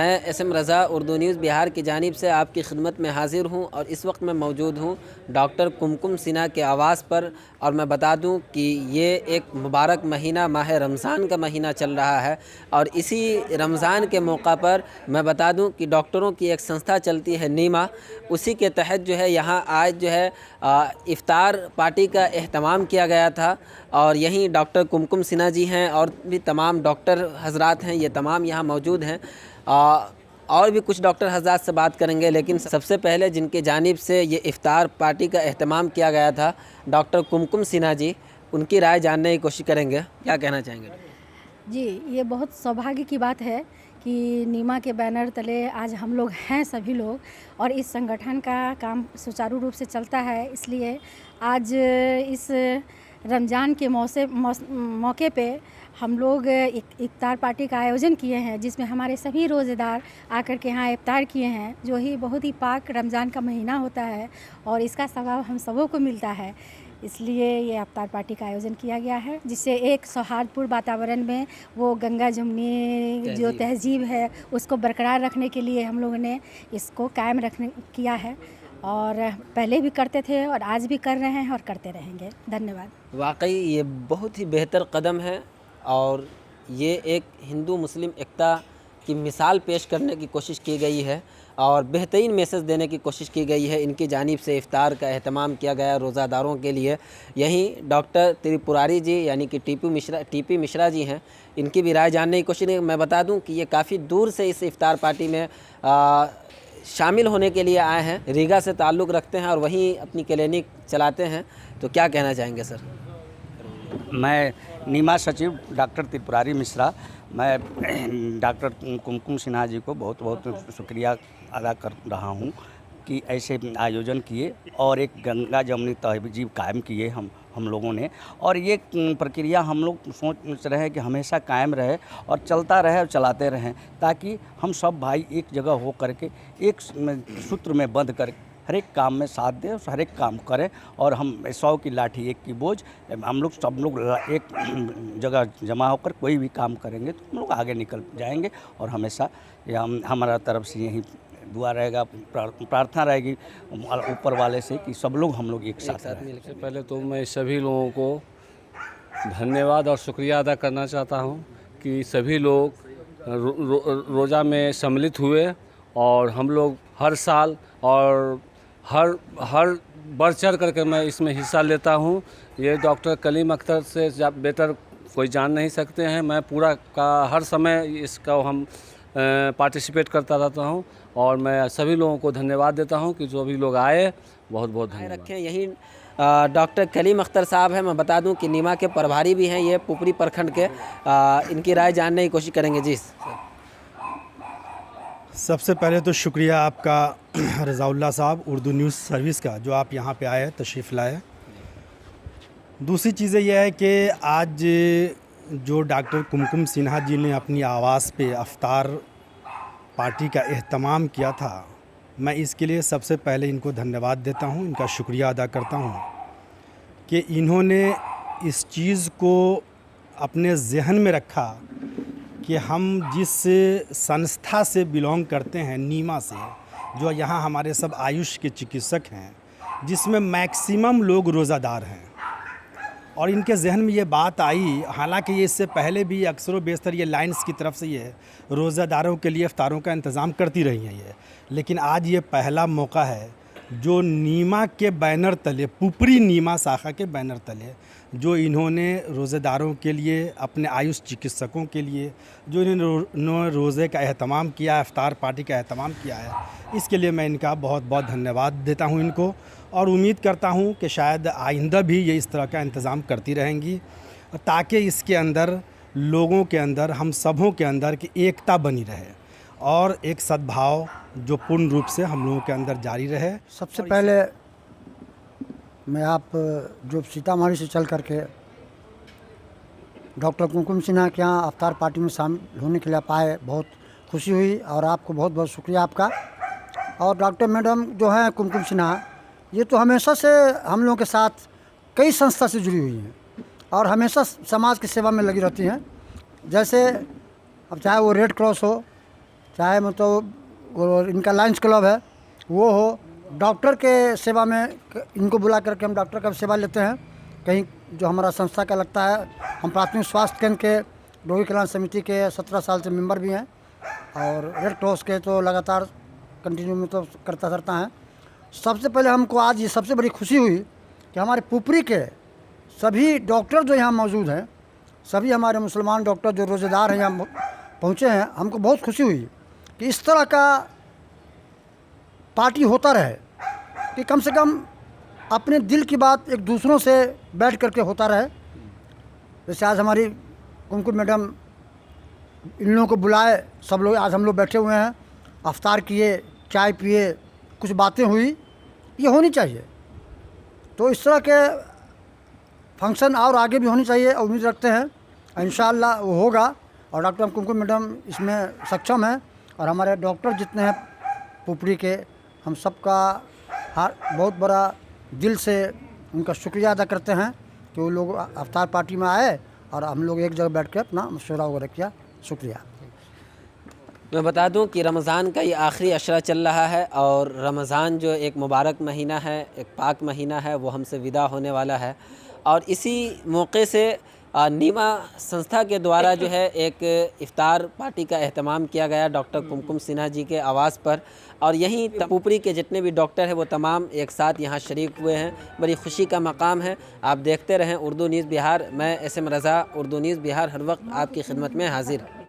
मैं एसएम रज़ा उर्दू न्यूज़ बिहार की जानिब से आपकी खिदमत में हाज़िर हूँ और इस वक्त मैं मौजूद हूँ डॉक्टर कुमकुम सिन्हा के आवास पर। और मैं बता दूँ कि ये एक मुबारक महीना माह रमज़ान का महीना चल रहा है और इसी रमज़ान के मौका पर मैं बता दूँ कि डॉक्टरों की एक संस्था चलती है नीमा, उसी के तहत जो है यहाँ आज जो है इफ़्तार पार्टी का एहतमाम किया गया था। और यहीं डॉक्टर कुमकुम सिन्हा जी हैं और भी तमाम डॉक्टर हजरात हैं, ये तमाम यहाँ मौजूद हैं। और भी कुछ डॉक्टर हजरात से बात करेंगे, लेकिन सबसे पहले जिनके जानिब से ये इफ़्तार पार्टी का एहतमाम किया गया था डॉक्टर कुमकुम सिन्हा जी, उनकी राय जानने की कोशिश करेंगे। क्या कहना चाहेंगे? जी, ये बहुत सौभाग्य की बात है कि नीमा के बैनर तले आज हम लोग हैं सभी लोग, और इस संगठन का काम सुचारू रूप से चलता है। इसलिए आज इस रमज़ान के मौके पे हम लोग इफ्तार पार्टी का आयोजन किए हैं, जिसमें हमारे सभी रोज़ेदार आकर के यहाँ इफ्तार किए हैं, जो ही बहुत ही पाक रमज़ान का महीना होता है और इसका सवाब हम सबों को मिलता है। इसलिए ये इफ्तार पार्टी का आयोजन किया गया है, जिससे एक सौहार्दपूर्ण वातावरण में वो गंगा जमुनी जो तहजीब है उसको बरकरार रखने के लिए हम लोगों ने इसको कायम रखने किया है, और पहले भी करते थे और आज भी कर रहे हैं और करते रहेंगे। धन्यवाद। वाकई ये बहुत ही बेहतर कदम है और ये एक हिंदू मुस्लिम एकता की मिसाल पेश करने की कोशिश की गई है और बेहतरीन मैसेज देने की कोशिश की गई है। इनकी जानिब से इफ़्तार का एहतमाम किया गया रोज़ादारों के लिए। यहीं डॉक्टर त्रिपुरारी जी यानी कि टीपी मिश्रा जी हैं, इनकी भी राय जानने की कोशिश। मैं बता दूं कि ये काफ़ी दूर से इस इफ़्तार पार्टी में शामिल होने के लिए आए हैं, रीगा से ताल्लुक़ रखते हैं और वहीं अपनी क्लिनिक चलाते हैं। तो क्या कहना चाहेंगे सर? मैं नीमा सचिव डॉक्टर त्रिपुरारी मिश्रा, मैं डॉक्टर कुमकुम सिन्हा जी को बहुत बहुत शुक्रिया अदा कर रहा हूँ कि ऐसे आयोजन किए और एक गंगा जमुनी तहजीब कायम किए हम लोगों ने, और ये प्रक्रिया हम लोग सोच रहे हैं कि हमेशा कायम रहे और चलता रहे और चलाते रहें, ताकि हम सब भाई एक जगह हो करके एक सूत्र में बंध कर हर एक काम में साथ दें और हर एक काम करें। और हम 100 की लाठी एक की बोझ, हम लोग सब लोग एक जगह जमा होकर कोई भी काम करेंगे तो हम लोग आगे निकल जाएंगे। और हमेशा हमारा तरफ से यही दुआ रहेगा, प्रार्थना रहेगी ऊपर वाले से कि सब लोग हम लोग एक साथ रहें। सबसे पहले तो मैं सभी लोगों को धन्यवाद और शुक्रिया अदा करना चाहता हूँ कि सभी लोग रोज़ा में सम्मिलित हुए और हम लोग हर साल और हर बढ़ चढ़ करके मैं इसमें हिस्सा लेता हूँ। ये डॉक्टर कलीम अख्तर से बेहतर कोई जान नहीं सकते हैं। मैं पूरा का हर समय इसका हम पार्टिसिपेट करता रहता हूँ और मैं सभी लोगों को धन्यवाद देता हूँ कि जो भी लोग आए, बहुत बहुत धन्यवाद। रखें यही डॉक्टर कलीम अख्तर साहब हैं। मैं बता दूं कि नीमा के प्रभारी भी हैं, ये पुपरी प्रखंड के। इनकी राय जानने की कोशिश करेंगे। जी सबसे पहले तो शुक्रिया आपका रज़ाउल्लाह साहब उर्दू न्यूज़ सर्विस का, जो आप यहाँ पे आए, तशरीफ़ लाए। दूसरी चीज़ें यह है कि आज जो डॉक्टर कुमकुम सिन्हा जी ने अपनी आवाज़ पे इफ्तार पार्टी का एहतमाम किया था, मैं इसके लिए सबसे पहले इनको धन्यवाद देता हूँ, इनका शुक्रिया अदा करता हूँ कि इन्होंने इस चीज़ को अपने जहन में रखा कि हम जिस संस्था से बिलोंग करते हैं, नीमा से, जो यहाँ हमारे सब आयुष के चिकित्सक हैं, जिसमें मैक्सिमम लोग रोज़ादार हैं, और इनके जहन में ये बात आई, हालांकि ये इससे पहले भी अक्सर व बेशतर ये लाइन्स की तरफ से ये रोज़ादारों के लिए इफ्तारों का इंतज़ाम करती रही हैं ये, लेकिन आज ये पहला मौका है जो नीमा के बैनर तले, पुपरी नीमा शाखा के बैनर तले, जो इन्होंने रोज़ेदारों के लिए, अपने आयुष चिकित्सकों के लिए जो इन्होंने रोज़े का एहतमाम किया, इफ्तार पार्टी का एहतमाम किया है, इसके लिए मैं इनका बहुत बहुत धन्यवाद देता हूं इनको, और उम्मीद करता हूं कि शायद आइंदा भी ये इस तरह का इंतज़ाम करती रहेंगी, ताकि इसके अंदर लोगों के अंदर, हम सबों के अंदर की एकता बनी रहे और एक सद्भाव जो पूर्ण रूप से हम लोगों के अंदर जारी रहे। सबसे पहले मैं आप जो सीतामढ़ी से चल करके डॉक्टर कुमकुम सिन्हा के यहाँ इफ्तार पार्टी में शामिल होने के लिए पाए, बहुत खुशी हुई, और आपको बहुत बहुत शुक्रिया आपका। और डॉक्टर मैडम जो हैं कुमकुम सिन्हा, ये तो हमेशा से हम लोगों के साथ कई संस्था से जुड़ी हुई हैं और हमेशा समाज की सेवा में लगी रहती हैं। जैसे अब चाहे वो रेड क्रॉस हो, चाहे मतलब वो इनका लायंस क्लब है वो हो, डॉक्टर के सेवा में इनको बुला करके हम डॉक्टर का सेवा लेते हैं। कहीं जो हमारा संस्था का लगता है, हम प्राथमिक स्वास्थ्य केंद्र के रोगी कल्याण समिति के 17 साल से मेंबर भी हैं और रेड क्रॉस के तो लगातार कंटिन्यू में तो करता हैं। सबसे पहले हमको आज ये सबसे बड़ी खुशी हुई कि हमारे पुपरी के सभी डॉक्टर जो यहाँ मौजूद हैं, सभी हमारे मुसलमान डॉक्टर जो रोज़ेदार हैं यहाँ पहुँचे हैं, हमको बहुत खुशी हुई कि इस तरह का पार्टी होता रहे, कि कम से कम अपने दिल की बात एक दूसरों से बैठ करके होता रहे। जैसे आज हमारी कुमकुम मैडम इन लोगों को बुलाए, सब लोग आज हम लोग बैठे हुए हैं, अफ्तार किए, चाय पिए, कुछ बातें हुई, ये होनी चाहिए। तो इस तरह के फंक्शन और आगे भी होनी चाहिए और उम्मीद रखते हैं इंशाअल्लाह वो होगा। और डॉक्टर कुमकुम मैडम इसमें सक्षम है और हमारे डॉक्टर जितने हैं पुपरी के, हम सबका बहुत बड़ा दिल से उनका शुक्रिया अदा करते हैं कि वो लोग अफ्तार पार्टी में आए और हम लोग एक जगह बैठ के अपना मशवरा वगैरह किया। शुक्रिया। मैं बता दूं कि रमज़ान का ये आखिरी अशरा चल रहा है और रमज़ान जो एक मुबारक महीना है, एक पाक महीना है, वो हमसे विदा होने वाला है। और इसी मौके से नीमा संस्था के द्वारा जो है एक इफ्तार पार्टी का एहतमाम किया गया डॉक्टर कुमकुम सिन्हा जी के आवास पर। और यहीं पुपरी के जितने भी डॉक्टर हैं वो तमाम एक साथ यहाँ शरीक हुए हैं। बड़ी खुशी का मकाम है। आप देखते रहें उर्दू न्यूज़ बिहार। मैं SM रज़ा, उर्दू न्यूज़ बिहार, हर वक्त आपकी खिदमत में हाजिर।